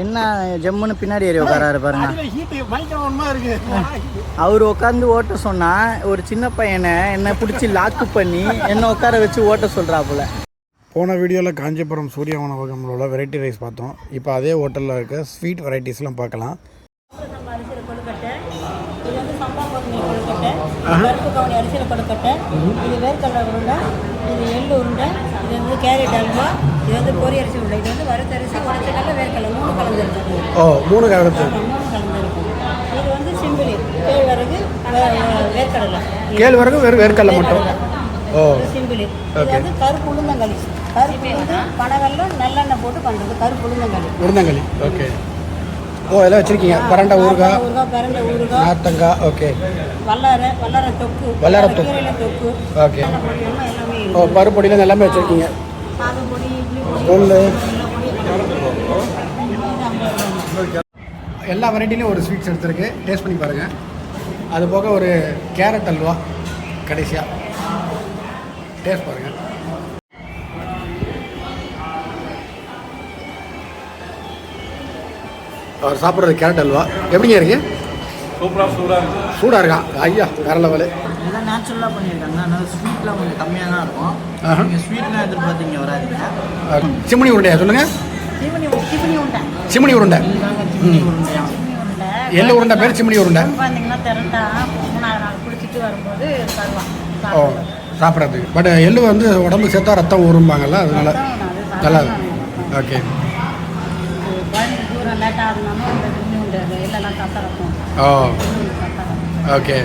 என்ன ஜம்முன்னு பின்னாடி ஏறி உட்காராரு பாருங்க. அவர் உட்காந்து ஓட்ட சொன்னா ஒரு சின்ன பையனை என்ன பிடிச்சி லாக்கு பண்ணி என்ன உட்கார வச்சு ஓட்ட சொல்றாப்புல. போன வீடியோவில் காஞ்சிபுரம் சூரிய உணவகம்ல உள்ள வெரைட்டி ரைஸ் பார்த்தோம். இப்போ அதே ஹோட்டலில் இருக்க ஸ்வீட் வெரைட்டிஸ்லாம் பார்க்கலாம். கருப்பு கவுனி அரிசியில் கொழுக்கட்டை, இது வேர்க்கடலை உருண்டை, இது எள்ளு உருண்டை, இது வந்து கேரட் அல்வா, இது வந்து பொரி அரிசி உருண்டை, இது வந்து வறுத்தரிசி உடச்சக்கடலை வேர்க்கடலை 3 கலந்துருக்கும். மூணு கலந்துருக்கும். இது வந்து சிம்பிளி கேழ்வரகு வேர்க்கடலை, கேழ்வரகு வேர்க்கடலை மட்டும். சிம்பிளி. இது வந்து கருப்பு உளுந்தங்களி, கருப்பு வந்து பனவெல்லம் நல்லெண்ணெய் போட்டு பண்ணுறது கருப்பு உளுந்தங்களி. ஓகே. எல்லாம் வச்சிருக்கீங்க. பரண்டை ஊறுகாய், பரண்டை ஊறுகாய், நார்த்தங்காய். ஓகே. வல்லார தொக்கு. ஓகே. பருப்பொடியில் எல்லாமே வச்சிருக்கீங்க. எல்லா வெரைட்டிலையும் ஒரு ஸ்வீட்ஸ் எடுத்துருக்கு. டேஸ்ட் பண்ணி பாருங்கள். அது போக ஒரு கேரட் அல்வா கடைசியாக டேஸ்ட் பாருங்கள். அவர் சாப்பிட்றது கேரட் அல்வா எப்படிங்க இருக்கு? சூடாக இருக்கா? ஐயா வேற லெவலு. எல்லாம் நேச்சுரலாக பண்ணியிருக்காங்க. அதனால ஸ்வீட்லாம் கொஞ்சம் கம்மியாக தான் இருக்கும். நீங்கள் ஸ்வீட்லாம் எதிர்பார்த்தீங்க வராதுங்க. சிம்னி உருண்டையா சொல்லுங்கள்? சிம்னி உருண்டை. எள்ளு உருண்டை பேர் சிம்னி உருண்டை. சாப்பிட்றது. பட் எள்ளு வந்து உடம்பு சேர்த்தா ரத்தம் ஊறும்பாங்கல்ல, அதனால நல்லா. ஓகே. ஓகே.